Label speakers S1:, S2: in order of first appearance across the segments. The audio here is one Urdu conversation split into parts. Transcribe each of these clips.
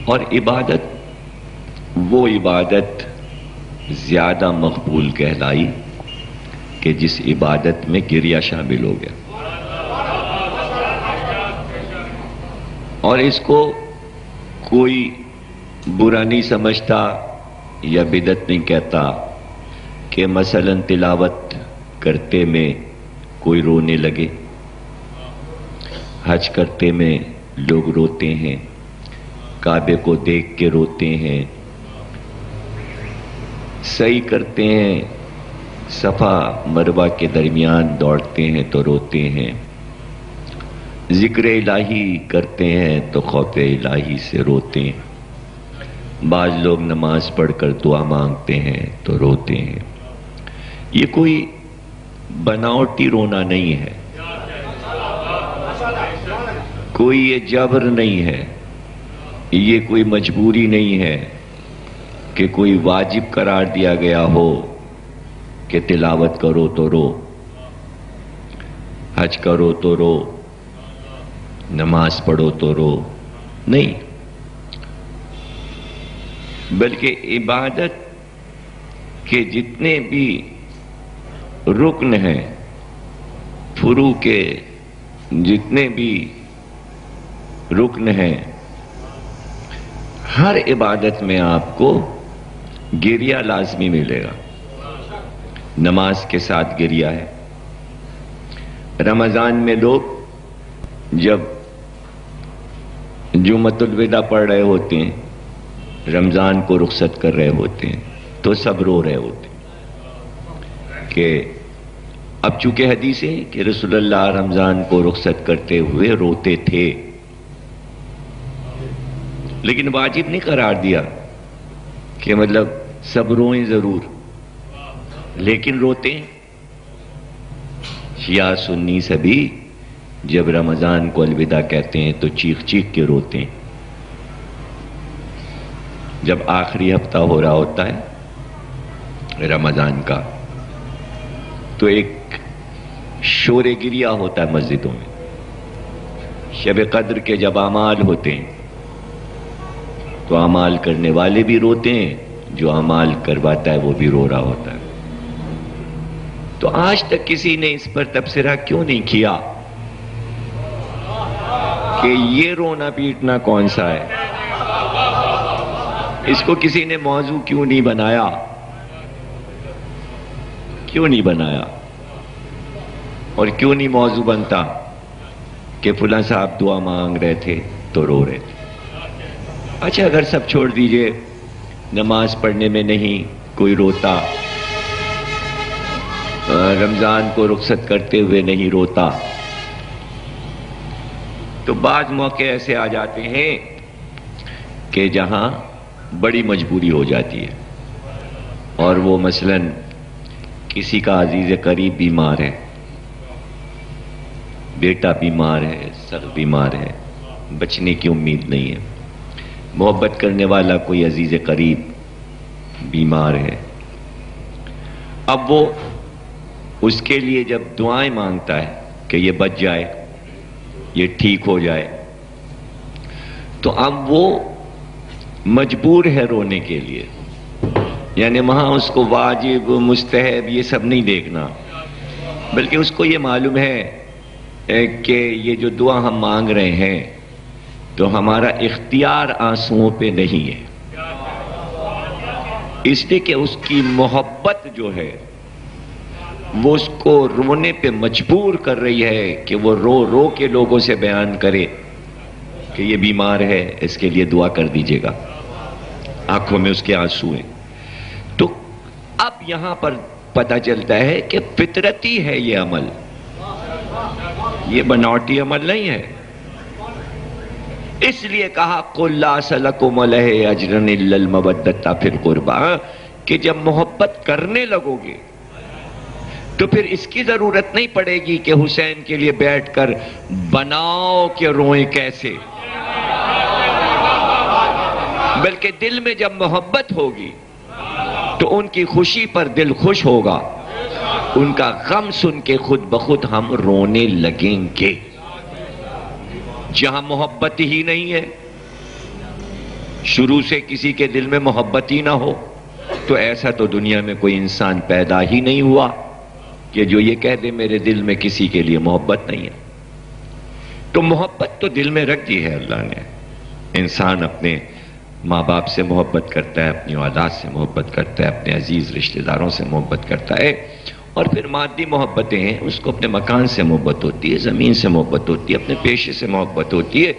S1: اور عبادت وہ عبادت زیادہ مقبول کہلائی کہ جس عبادت میں گریہ شامل ہو گیا، اور اس کو کوئی برا نہیں سمجھتا یا بدعت نہیں کہتا کہ مثلا تلاوت کرتے میں کوئی رونے لگے، حج کرتے میں لوگ روتے ہیں، کعبے کو دیکھ کے روتے ہیں، سعی کرتے ہیں، صفا مروہ کے درمیان دوڑتے ہیں تو روتے ہیں، ذکر الہی کرتے ہیں تو خوف الہی سے روتے ہیں، بعض لوگ نماز پڑھ کر دعا مانگتے ہیں تو روتے ہیں۔ یہ کوئی بناوٹی رونا نہیں ہے، کوئی یہ جبر نہیں ہے، یہ کوئی مجبوری نہیں ہے کہ کوئی واجب قرار دیا گیا ہو کہ تلاوت کرو تو رو، حج کرو تو رو، نماز پڑھو تو رو، نہیں، بلکہ عبادت کے جتنے بھی رکن ہیں، فروع کے جتنے بھی رکن ہیں، ہر عبادت میں آپ کو گریہ لازمی ملے گا۔ نماز کے ساتھ گریہ ہے۔ رمضان میں لوگ جب جمعۃ الوداع پڑھ رہے ہوتے ہیں، رمضان کو رخصت کر رہے ہوتے ہیں، تو سب رو رہے ہوتے ہیں کہ اب چونکہ حدیث ہے کہ رسول اللہ رمضان کو رخصت کرتے ہوئے روتے تھے، لیکن واجب نہیں قرار دیا کہ مطلب سب روئیں ضرور، لیکن روتے ہیں۔ شیعہ سنی سبھی جب رمضان کو الوداع کہتے ہیں تو چیخ چیخ کے روتے ہیں۔ جب آخری ہفتہ ہو رہا ہوتا ہے رمضان کا تو ایک شور گریہ ہوتا ہے مسجدوں میں۔ شب قدر کے جب اعمال ہوتے ہیں تو اعمال کرنے والے بھی روتے ہیں، جو اعمال کرواتا ہے وہ بھی رو رہا ہوتا ہے۔ تو آج تک کسی نے اس پر تبصرہ کیوں نہیں کیا کہ یہ رونا پیٹنا کون سا ہے؟ اس کو کسی نے موضوع کیوں نہیں بنایا؟ کیوں نہیں بنایا؟ اور کیوں نہیں موضوع بنتا کہ فلاں صاحب دعا مانگ رہے تھے تو رو رہے تھے؟ اچھا، اگر سب چھوڑ دیجئے، نماز پڑھنے میں نہیں کوئی روتا، رمضان کو رخصت کرتے ہوئے نہیں روتا، تو بعض موقع ایسے آ جاتے ہیں کہ جہاں بڑی مجبوری ہو جاتی ہے، اور وہ مثلاً کسی کا عزیز قریب بیمار ہے، بیٹا بیمار ہے، سخت بیمار ہے، بچنے کی امید نہیں ہے، محبت کرنے والا کوئی عزیز قریب بیمار ہے، اب وہ اس کے لیے جب دعائیں مانگتا ہے کہ یہ بچ جائے، یہ ٹھیک ہو جائے، تو اب وہ مجبور ہے رونے کے لیے۔ یعنی وہاں اس کو واجب مستحب یہ سب نہیں دیکھنا، بلکہ اس کو یہ معلوم ہے کہ یہ جو دعا ہم مانگ رہے ہیں تو ہمارا اختیار آنسوؤں پہ نہیں ہے، اس لیے کہ اس کی محبت جو ہے وہ اس کو رونے پہ مجبور کر رہی ہے کہ وہ رو رو کے لوگوں سے بیان کرے کہ یہ بیمار ہے، اس کے لیے دعا کر دیجیے گا، آنکھوں میں اس کے آنسو ہیں۔ تو اب یہاں پر پتہ چلتا ہے کہ فطرتی ہے یہ عمل، یہ بناوٹی عمل نہیں ہے۔ اس لیے کہا قُلْ لَا أَسْأَلُكُمْ عَلَيْهِ أَجْرًا إِلَّا الْمَوَدَّةَ فِي الْقُرْبَىٰ، کہ جب محبت کرنے لگو گے تو پھر اس کی ضرورت نہیں پڑے گی کہ حسین کے لیے بیٹھ کر بناؤ کہ روئیں کیسے، بلکہ دل میں جب محبت ہوگی تو ان کی خوشی پر دل خوش ہوگا، ان کا غم سن کے خود بخود ہم رونے لگیں گے۔ جہاں محبت ہی نہیں ہے شروع سے کسی کے دل میں محبت ہی نہ ہو تو ایسا تو دنیا میں کوئی انسان پیدا ہی نہیں ہوا کہ جو یہ کہہ دے میرے دل میں کسی کے لیے محبت نہیں ہے۔ تو محبت تو دل میں رکھ دی ہے اللہ نے۔ انسان اپنے ماں باپ سے محبت کرتا ہے، اپنی اولاد سے محبت کرتا ہے، اپنے عزیز رشتہ داروں سے محبت کرتا ہے، اور پھر مادی محبتیں ہیں، اس کو اپنے مکان سے محبت ہوتی ہے، زمین سے محبت ہوتی ہے، اپنے پیشے سے محبت ہوتی ہے،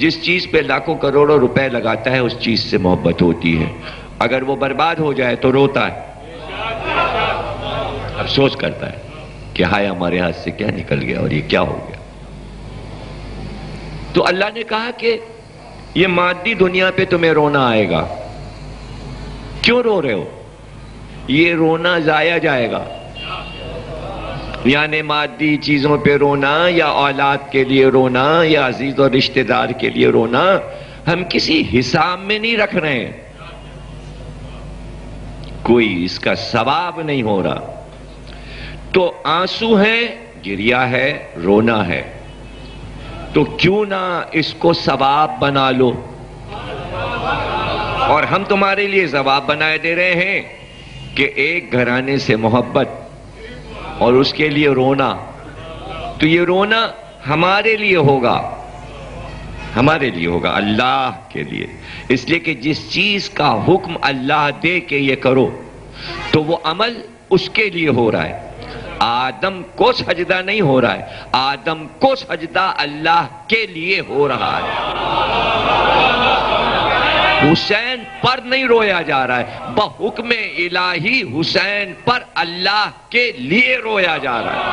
S1: جس چیز پہ لاکھوں کروڑوں روپے لگاتا ہے اس چیز سے محبت ہوتی ہے۔ اگر وہ برباد ہو جائے تو روتا ہے، افسوس کرتا ہے کہ ہائے ہمارے ہاتھ سے کیا نکل گیا اور یہ کیا ہو گیا۔ تو اللہ نے کہا کہ یہ مادی دنیا پہ تمہیں رونا آئے گا، کیوں رو رہے ہو؟ یہ رونا ضائع جائے گا، یعنی مادی چیزوں پہ رونا یا اولاد کے لیے رونا یا عزیز اور رشتہ دار کے لیے رونا ہم کسی حساب میں نہیں رکھ رہے ہیں، کوئی اس کا ثواب نہیں ہو رہا۔ تو آنسو ہے، گریہ ہے، رونا ہے، تو کیوں نہ اس کو ثواب بنا لو، اور ہم تمہارے لیے ثواب بنائے دے رہے ہیں کہ ایک گھرانے سے محبت اور اس کے لیے رونا، تو یہ رونا ہمارے لیے ہوگا، ہمارے لیے ہوگا، اللہ کے لیے، اس لیے کہ جس چیز کا حکم اللہ دے کہ یہ کرو تو وہ عمل اس کے لیے ہو رہا ہے۔ آدم کو سجدہ نہیں ہو رہا ہے، آدم کو سجدہ اللہ کے لیے ہو رہا ہے۔ حسین پر نہیں رویا جا رہا ہے، بحکم الہی حسین پر اللہ کے لیے رویا جا رہا ہے۔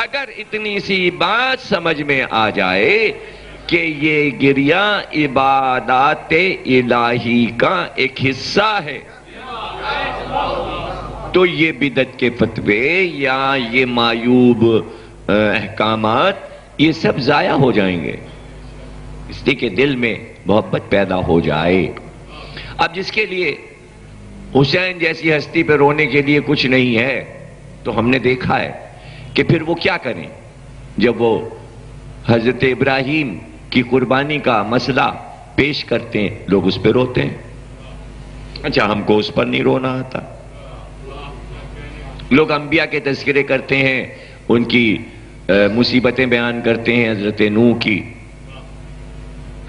S1: اگر اتنی سی بات سمجھ میں آ جائے کہ یہ گریہ عبادات الہی کا ایک حصہ ہے، تو یہ بدعت کے فتوے یا یہ معیوب احکامات یہ سب ضائع ہو جائیں گے، اس لیے کہ دل میں محبت پیدا ہو جائے۔ اب جس کے لیے حسین جیسی ہستی پہ رونے کے لیے کچھ نہیں ہے، تو ہم نے دیکھا ہے کہ پھر وہ کیا کریں جب وہ حضرت ابراہیم کی قربانی کا مسئلہ پیش کرتے ہیں، لوگ اس پہ روتے ہیں۔ اچھا ہم کو اس پر نہیں رونا آتا۔ لوگ انبیاء کے تذکرے کرتے ہیں، ان کی مصیبتیں بیان کرتے ہیں، حضرت نوح کی،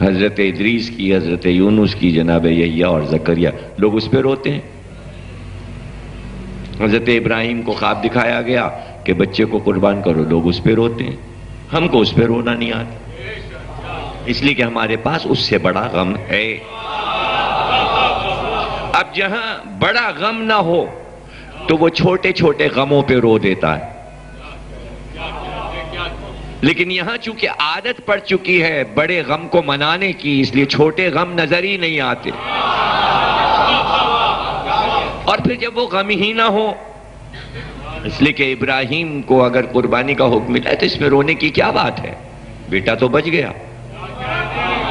S1: حضرت ادریس کی، حضرت یونس کی، جناب یحییٰ اور زکریا، لوگ اس پہ روتے ہیں۔ حضرت ابراہیم کو خواب دکھایا گیا کہ بچے کو قربان کرو، لوگ اس پہ روتے ہیں۔ ہم کو اس پہ رونا نہیں آتا، اس لیے کہ ہمارے پاس اس سے بڑا غم ہے۔ اب جہاں بڑا غم نہ ہو تو وہ چھوٹے چھوٹے غموں پہ رو دیتا ہے، لیکن یہاں چونکہ عادت پڑ چکی ہے بڑے غم کو منانے کی، اس لیے چھوٹے غم نظر ہی نہیں آتے۔ اور پھر جب وہ غم ہی نہ ہو، اس لیے کہ ابراہیم کو اگر قربانی کا حکم ملا ہے تو اس میں رونے کی کیا بات ہے، بیٹا تو بچ گیا،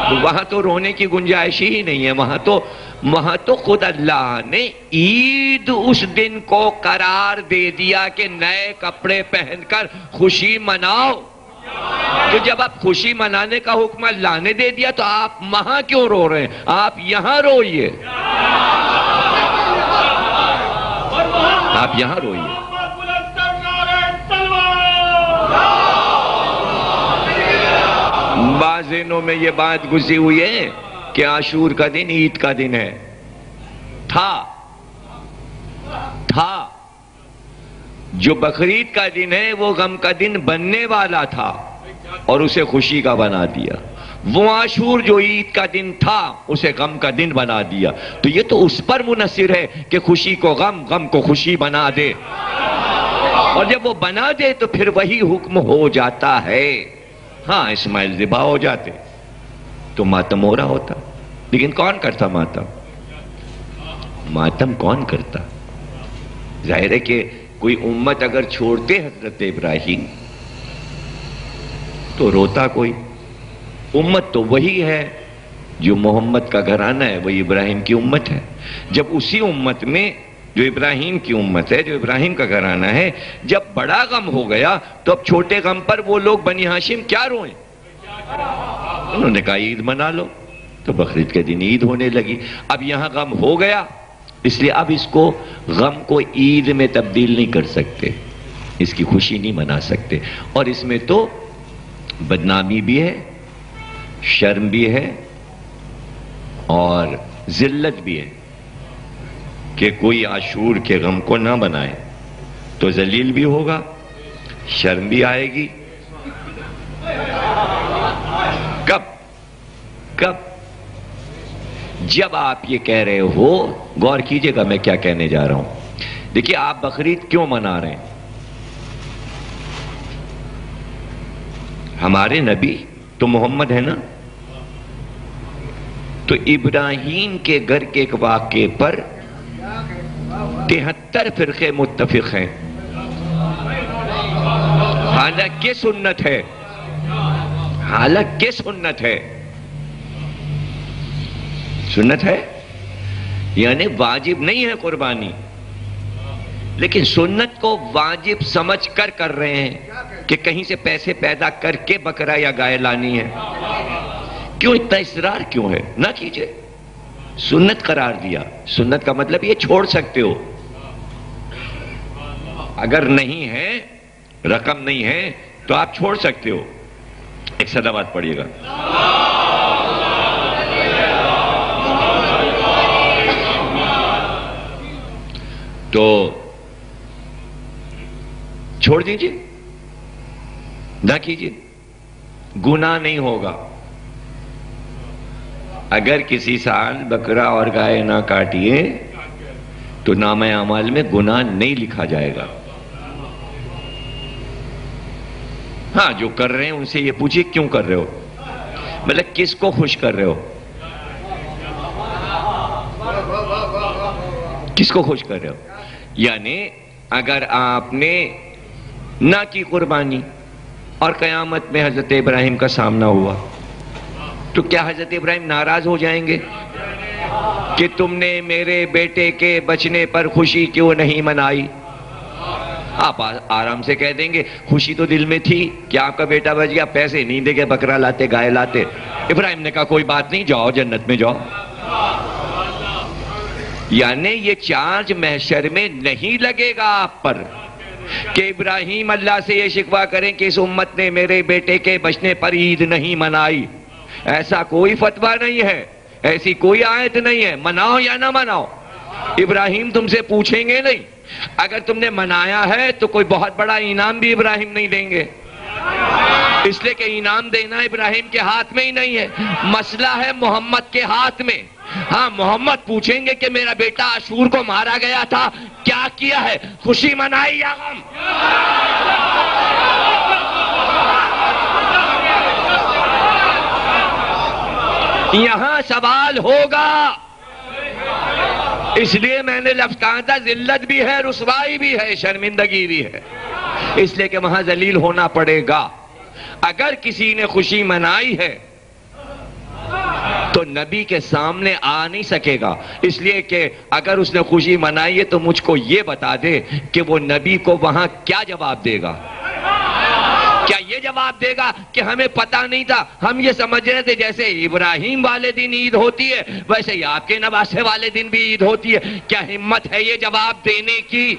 S1: تو وہاں تو رونے کی گنجائش ہی نہیں ہے، وہاں تو خود اللہ نے عید اس دن کو قرار دے دیا کہ نئے کپڑے پہن کر خوشی مناؤ۔ تو جب آپ خوشی منانے کا حکم اللہ نے دے دیا تو آپ وہاں کیوں رو رہے ہیں؟ آپ یہاں روئیے، آپ یہاں روئیے۔ بعض ذہنوں میں یہ بات گھسی ہوئی ہے کہ عاشور کا دن عید کا دن ہے، تھا جو بقرعید کا دن ہے وہ غم کا دن بننے والا تھا اور اسے خوشی کا بنا دیا، وہ عاشور جو عید کا دن تھا اسے غم کا دن بنا دیا، تو یہ تو اس پر منحصر ہے کہ خوشی کو غم، غم کو خوشی بنا دے، اور جب وہ بنا دے تو پھر وہی حکم ہو جاتا ہے۔ ہاں اسماعیل ذبح ہو جاتے تو ماتم ہو رہا ہوتا، لیکن کون کرتا ماتم؟ ماتم کون کرتا؟ ظاہر ہے کہ کوئی امت اگر چھوڑتے حضرت ابراہیم تو روتا کوئی، امت تو وہی ہے جو محمد کا گھرانہ ہے، وہی ابراہیم کی امت ہے۔ جب اسی امت میں جو ابراہیم کی امت ہے، جو ابراہیم کا گھرانہ ہے، جب بڑا غم ہو گیا تو اب چھوٹے غم پر وہ لوگ بنی ہاشم کیا روئیں؟ انہوں نے کہا عید منا لو، تو بقرعید کے دن عید ہونے لگی۔ اب یہاں غم ہو گیا، اس لیے اب اس کو غم کو عید میں تبدیل نہیں کر سکتے، اس کی خوشی نہیں منا سکتے، اور اس میں تو بدنامی بھی ہے، شرم بھی ہے اور ذلت بھی ہے کہ کوئی عاشور کے غم کو نہ منائے تو ذلیل بھی ہوگا، شرم بھی آئے گی۔ کب جب آپ یہ کہہ رہے ہو، غور کیجئے گا میں کیا کہنے جا رہا ہوں۔ دیکھیے آپ بقرعید کیوں منا رہے ہیں؟ ہمارے نبی تو محمد ہے نا، تو ابراہیم کے گھر کے ایک واقعے پر 73 فرقے متفق ہیں، حالانکہ سنت ہے، سنت ہے یعنی واجب نہیں ہے قربانی، لیکن سنت کو واجب سمجھ کر رہے ہیں کہ کہیں سے پیسے پیدا کر کے بکرا یا گائے لانی ہے۔ کیوں اتنا اصرار کیوں ہے؟ نہ کیجئے، سنت قرار دیا۔ سنت کا مطلب یہ چھوڑ سکتے ہو، اگر نہیں ہے، رقم نہیں ہے تو آپ چھوڑ سکتے ہو۔ ایک صلوات پڑھیے گا۔ تو چھوڑ دیجئے، نہ کیجئے، گناہ نہیں ہوگا۔ اگر کسی سال بکرا اور گائے نہ کاٹیے تو نامہ اعمال میں گناہ نہیں لکھا جائے گا۔ ہاں جو کر رہے ہیں ان سے یہ پوچھئے کیوں کر رہے ہو، مطلب کس کو خوش کر رہے ہو، کس کو خوش کر رہے ہو؟ یعنی اگر آپ نے نہ کی قربانی اور قیامت میں حضرت ابراہیم کا سامنا ہوا تو کیا حضرت ابراہیم ناراض ہو جائیں گے کہ تم نے میرے بیٹے کے بچنے پر خوشی کیوں نہیں منائی؟ آپ آرام سے کہہ دیں گے خوشی تو دل میں تھی کہ آپ کا بیٹا بچ گیا، پیسے نہیں دے کے بکرا لاتے، گائے لاتے۔ ابراہیم نے کہا کوئی بات نہیں، جاؤ جنت میں جاؤ۔ یعنی یہ چارج محشر میں نہیں لگے گا آپ پر کہ ابراہیم اللہ سے یہ شکوہ کریں کہ اس امت نے میرے بیٹے کے بچنے پر عید نہیں منائی۔ ایسا کوئی فتویٰ نہیں ہے، ایسی کوئی آیت نہیں ہے، مناؤ یا نہ مناؤ۔ ابراہیم تم سے پوچھیں گے نہیں، اگر تم نے منایا ہے تو کوئی بہت بڑا انعام بھی ابراہیم نہیں دیں گے، اس لیے کہ انعام دینا ابراہیم کے ہاتھ میں ہی نہیں ہے، مسئلہ ہے محمد کے ہاتھ میں۔ ہاں محمد پوچھیں گے کہ میرا بیٹا عاشور کو مارا گیا تھا، کیا کیا ہے، خوشی منائی یا غم؟ یہاں سوال ہوگا، اس لیے میں نے لفظ کہا تھا ذلت بھی ہے، رسوائی بھی ہے، شرمندگی بھی ہے، اس لیے کہ وہاں ذلیل ہونا پڑے گا۔ اگر کسی نے خوشی منائی ہے تو نبی کے سامنے آ نہیں سکے گا، اس لیے کہ اگر اس نے خوشی منائی ہے تو مجھ کو یہ بتا دے کہ وہ نبی کو وہاں کیا جواب دے گا؟ کیا یہ جواب دے گا کہ ہمیں پتہ نہیں تھا، ہم یہ سمجھ رہے تھے جیسے ابراہیم والے دن عید ہوتی ہے ویسے ہی آپ کے نواسے والے دن بھی عید ہوتی ہے؟ کیا ہمت ہے یہ جواب دینے کی؟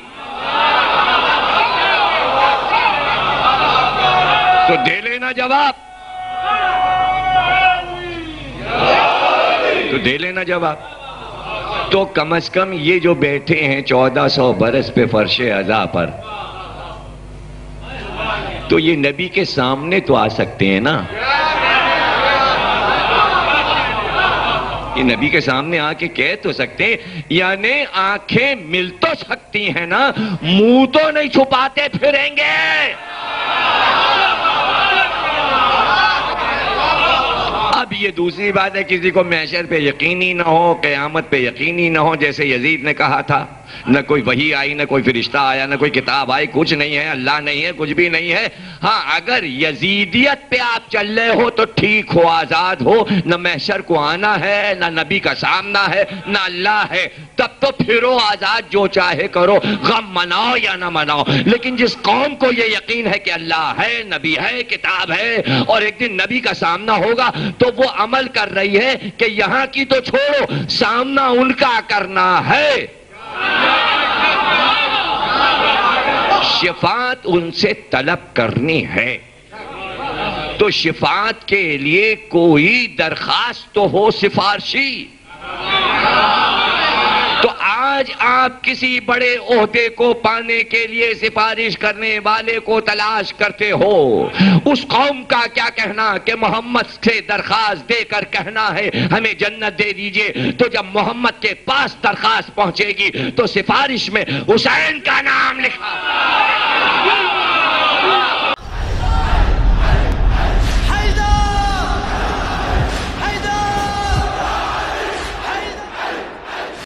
S1: تو دے لینا جواب، تو دے لینا جواب۔ تو کم از کم یہ جو بیٹھے ہیں 1400 برس پہ فرش عزا پر، تو یہ نبی کے سامنے تو آ سکتے ہیں نا، یہ نبی کے سامنے آ کے کہہ تو سکتے ہیں، یعنی آنکھیں مل تو سکتی ہیں نا، منہ تو نہیں چھپاتے پھریں گے۔ اب یہ دوسری بات ہے کسی کو محشر پہ یقینی نہ ہو، قیامت پہ یقینی نہ ہو، جیسے یزید نے کہا تھا نہ کوئی وحی آئی، نہ کوئی فرشتہ آیا، نہ کوئی کتاب آئی، کچھ نہیں ہے، اللہ نہیں ہے، کچھ بھی نہیں ہے۔ ہاں اگر یزیدیت پہ آپ چل رہے ہو تو ٹھیک ہو، آزاد ہو، نہ محشر کو آنا ہے، نہ نبی کا سامنا ہے، نہ اللہ ہے، تب تو پھرو آزاد، جو چاہے کرو، غم مناؤ یا نہ مناؤ۔ لیکن جس قوم کو یہ یقین ہے کہ اللہ ہے، نبی ہے، کتاب ہے، اور ایک دن نبی کا سامنا ہوگا، تو وہ عمل کر رہی ہے کہ یہاں کی تو چھوڑو، سامنا ان کا کرنا ہے۔ شفاعت ان سے طلب کرنی ہے، تو شفاعت کے لیے کوئی درخواست تو ہو سفارشی۔ تو آج آپ کسی بڑے عہدے کو پانے کے لیے سفارش کرنے والے کو تلاش کرتے ہو، اس قوم کا کیا کہنا کہ محمد سے درخواست دے کر کہنا ہے ہمیں جنت دے دیجئے، تو جب محمد کے پاس درخواست پہنچے گی تو سفارش میں حسین کا نام